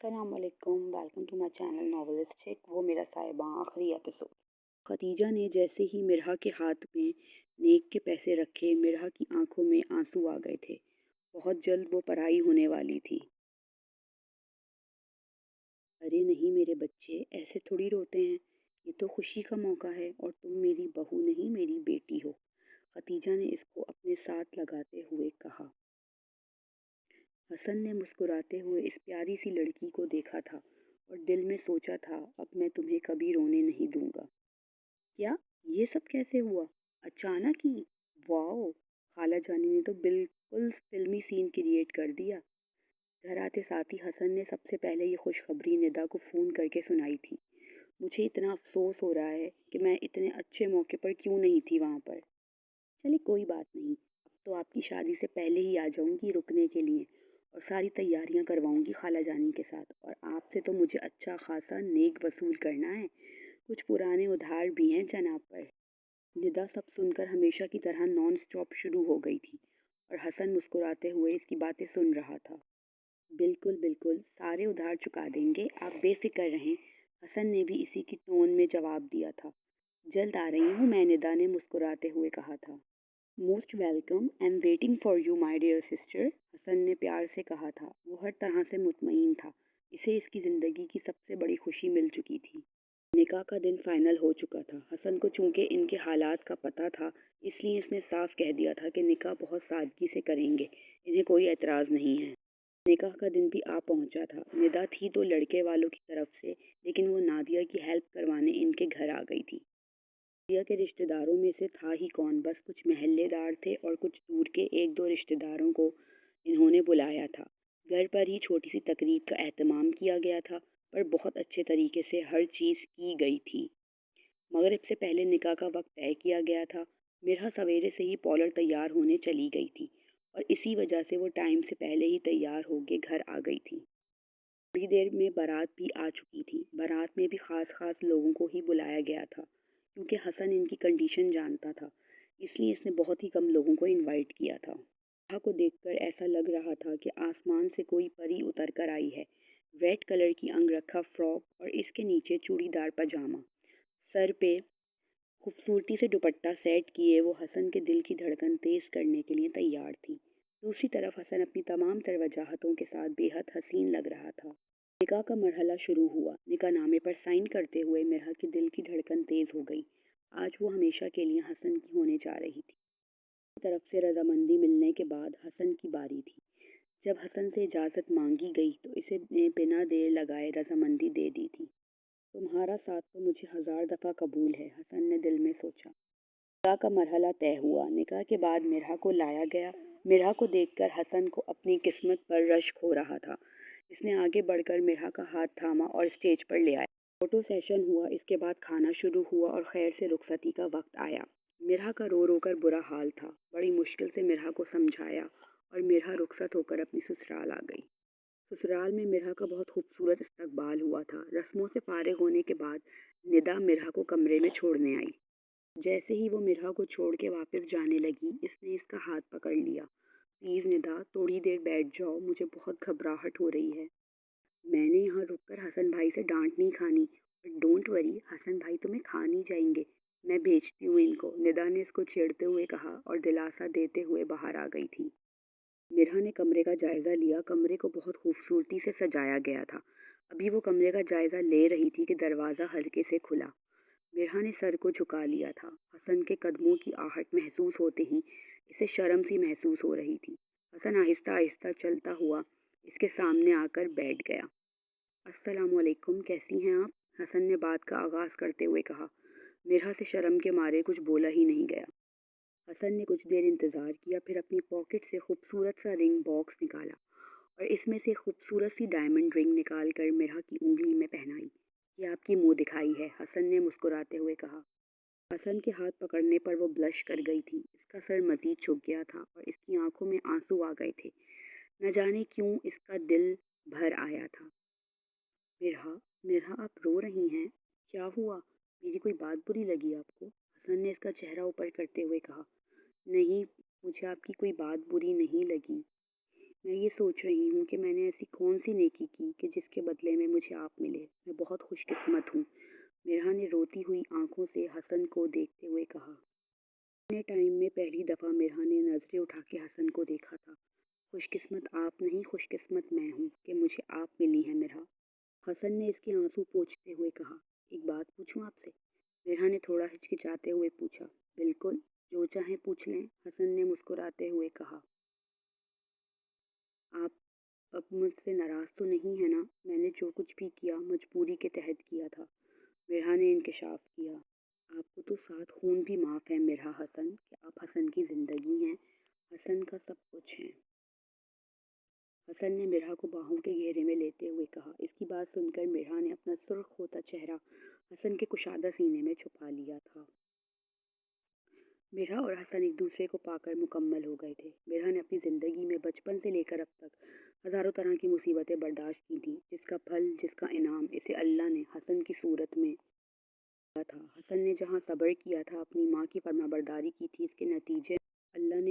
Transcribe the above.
अस्सलाम वालेकुम, welcome to my channel नॉवेलिस्टिक। वो मेरा साहिबा आखिरी एपिसोड। खदीजा ने जैसे ही मिरहा के हाथ में नेक के पैसे रखे, मिरहा की आंखों में आंसू आ गए थे। बहुत जल्द वो पराई होने वाली थी। अरे नहीं मेरे बच्चे, ऐसे थोड़ी रोते हैं। ये तो खुशी का मौका है और तुम मेरी बहू नहीं, मेरी बेटी हो। खदीजा ने इसको अपने साथ लगाते हुए कहा। हसन ने मुस्कुराते हुए इस प्यारी सी लड़की को देखा था और दिल में सोचा था, अब मैं तुम्हें कभी रोने नहीं दूंगा। क्या? ये सब कैसे हुआ? अचानक ही? वाओ! खाला जानी ने तो बिल्कुल फिल्मी सीन क्रिएट कर दिया। घर आते साथ ही हसन ने सबसे पहले ये खुशखबरी निदा को फ़ोन करके सुनाई थी। मुझे इतना अफसोस हो रहा है कि मैं इतने अच्छे मौके पर क्यों नहीं थी वहाँ पर। चलिए कोई बात नहीं, अब तो आपकी शादी से पहले ही आ जाऊंगी रुकने के लिए और सारी तैयारियां करवाऊंगी खाला जानी के साथ। और आपसे तो मुझे अच्छा खासा नेक वसूल करना है। कुछ पुराने उधार भी हैं जनाब पर। निदा सब सुनकर हमेशा की तरह नॉन स्टॉप शुरू हो गई थी और हसन मुस्कुराते हुए इसकी बातें सुन रहा था। बिल्कुल बिल्कुल, सारे उधार चुका देंगे, आप बेफिक्र रहें। हसन ने भी इसी की टोन में जवाब दिया था। जल्द आ रही हूँ मैं, निदा ने मुस्कुराते हुए कहा था। Most welcome, I am waiting for you my dear sister, Hasan ने प्यार से कहा था। वो हर तरह से मुतमईन था। इसे इसकी ज़िंदगी की सबसे बड़ी खुशी मिल चुकी थी। निकाह का दिन फाइनल हो चुका था। हसन को चूंकि इनके हालात का पता था, इसलिए इसने साफ कह दिया था कि निकाह बहुत सादगी से करेंगे, इन्हें कोई एतराज़ नहीं है। निकाह का दिन भी आ पहुंचा था। निदा थी तो लड़के वालों की तरफ से, लेकिन वो नादिया की हेल्प करवाने इनके घर आ गई थी। नादिया के रिश्तेदारों में से था ही कौन, बस कुछ महल्लेदार थे और कुछ दूर के एक दो रिश्तेदारों को इन्होंने बुलाया था। घर पर ही छोटी सी तकरीब का एहतमाम किया गया था, पर बहुत अच्छे तरीके से हर चीज़ की गई थी। मगरिब से पहले निकाह का वक्त तय किया गया था। मिरहा सवेरे से ही पॉलर तैयार होने चली गई थी और इसी वजह से वो टाइम से पहले ही तैयार होके घर आ गई थी। थोड़ी देर में बारात भी आ चुकी थी। बारात में भी खास खास लोगों को ही बुलाया गया था, क्योंकि हसन इनकी कंडीशन जानता था, इसलिए इसने बहुत ही कम लोगों को इनवाइट किया था। दुल्हा को देखकर ऐसा लग रहा था कि आसमान से कोई परी उतर कर आई है। रेड कलर की अंगरखा फ्रॉक और इसके नीचे चूड़ीदार पजामा, सर पे खूबसूरती से दुपट्टा सेट किए वो हसन के दिल की धड़कन तेज करने के लिए तैयार थी। दूसरी तरफ हसन अपनी तमाम तर वजाहतों के साथ बेहद हसीन लग रहा था। निकाह का मरहला शुरू हुआ। निकाह नामे पर साइन करते हुए मिरहा के दिल की धड़कन तेज हो गई। आज वो हमेशा के लिए हसन की होने जा रही थी। तरफ से रजामंदी मिलने के बाद हसन की बारी थी। जब हसन से इजाज़त मांगी गई तो इसे बिना देर लगाए रजामंदी दे दी थी। तुम्हारा साथ तो मुझे 1000 दफ़ा कबूल है, हसन ने दिल में सोचा। निकाह का मरहला तय हुआ। निकाह के बाद मिरहा को लाया गया। मिरहा को देखकर हसन को अपनी किस्मत पर रश्क हो रहा था। इसने आगे बढ़कर मिरहा का हाथ थामा और स्टेज पर ले आया। फोटो सेशन हुआ। इसके बाद खाना शुरू हुआ और खैर से रुखसती का वक्त आया। मिरहा का रो रो कर बुरा हाल था। बड़ी मुश्किल से मिरहा को समझाया और मिरहा रुखसत होकर अपनी ससुराल आ गई। ससुराल में मिरहा का बहुत खूबसूरत इस्तकबाल हुआ था। रस्मों से फारिग होने के बाद निदा मिरहा को कमरे में छोड़ने आई। जैसे ही वो मिरहा को छोड़ के वापस जाने लगी, इसने इसका हाथ पकड़ लिया। प्लीज़ निदा, थोड़ी देर बैठ जाओ, मुझे बहुत घबराहट हो रही है। मैंने यहाँ रुककर हसन भाई से डांट नहीं खानी। बट डोंट वरी, हसन भाई तुम्हें खा नहीं जाएंगे, मैं भेजती हूँ इनको, निदा ने इसको छेड़ते हुए कहा और दिलासा देते हुए बाहर आ गई थी। मिरहा ने कमरे का जायज़ा लिया। कमरे को बहुत खूबसूरती से सजाया गया था। अभी वो कमरे का जायज़ा ले रही थी कि दरवाज़ा हल्के से खुला। मिरहा ने सर को झुका लिया था। हसन के कदमों की आहट महसूस होते ही इसे शर्म सी महसूस हो रही थी। हसन आहिस्ता आहिस्ता चलता हुआ इसके सामने आकर बैठ गया। अस्सलामुअलैकुम, कैसी हैं आप? हसन ने बात का आगाज़ करते हुए कहा। मिरहा से शर्म के मारे कुछ बोला ही नहीं गया। हसन ने कुछ देर इंतज़ार किया, फिर अपनी पॉकेट से खूबसूरत सा रिंग बॉक्स निकाला और इसमें से खूबसूरत सी डायमंड रिंग निकाल कर मिरहा की उंगली में पहनाई। ये आपकी मुंह दिखाई है, हसन ने मुस्कुराते हुए कहा। हसन के हाथ पकड़ने पर वो ब्लश कर गई थी। इसका सर मजीद झुक गया था और इसकी आंखों में आंसू आ गए थे। न जाने क्यों इसका दिल भर आया था। मिरहा, मिरहा आप रो रही हैं? क्या हुआ? मेरी कोई बात बुरी लगी आपको? हसन ने इसका चेहरा ऊपर करते हुए कहा। नहीं, मुझे आपकी कोई बात बुरी नहीं लगी। میں یہ سوچ رہی ہوں کہ میں نے ایسی کون سی نیکی کی کہ جس کے بدلے میں مجھے آپ ملے۔ میں بہت خوش قسمت ہوں۔ مرحا نے روتی ہوئی آنکھوں سے حسن کو دیکھتے ہوئے کہا۔ اتنے ٹائم میں پہلی دفعہ مرحا نے نظریں اٹھا کے حسن کو دیکھا تھا۔ خوش قسمت آپ نہیں، خوش قسمت میں ہوں کہ مجھے آپ ملی ہیں مرحا۔ حسن نے اس کے آنسو پوچھتے ہوئے کہا۔ ایک بات پوچھوں آپ سے؟ مرحا نے تھوڑا ہچکچاتے ہوئے پوچھا۔ بالکل، جو چاہیں پوچھ لیں، حسن نے مسکراتے ہوئے کہا۔ آپ اب مجھ سے ناراض تو نہیں ہے نا؟ میں نے جو کچھ بھی کیا مجبوری کے تحت کیا تھا، مرحا نے انکشاف کیا۔ آپ کو تو 7 خون بھی معاف ہے مرحا حسن کہ آپ حسن کی زندگی ہیں، حسن کا سب کچھ ہیں۔ حسن نے مرحا کو باہوں کے گھیرے میں لیتے ہوئے کہا۔ اس کی بات سن کر مرحا نے اپنا سرخ ہوتا چہرہ حسن کے کشادہ سینے میں چھپا لیا تھا۔ مرحا اور حسن ایک دوسرے کو پا کر مکمل ہو گئے تھے۔ مرحا نے اپنی زندگی میں بچپن سے لے کر اب تک ہزاروں طرح کی مصیبتیں برداشت کی تھیں، جس کا پھل، جس کا انعام اسے اللہ نے حسن کی صورت میں دیا تھا۔ حسن نے جہاں صبر کیا تھا، اپنی ماں کی فرمانبرداری کی تھی، اس کے نتیجے اللہ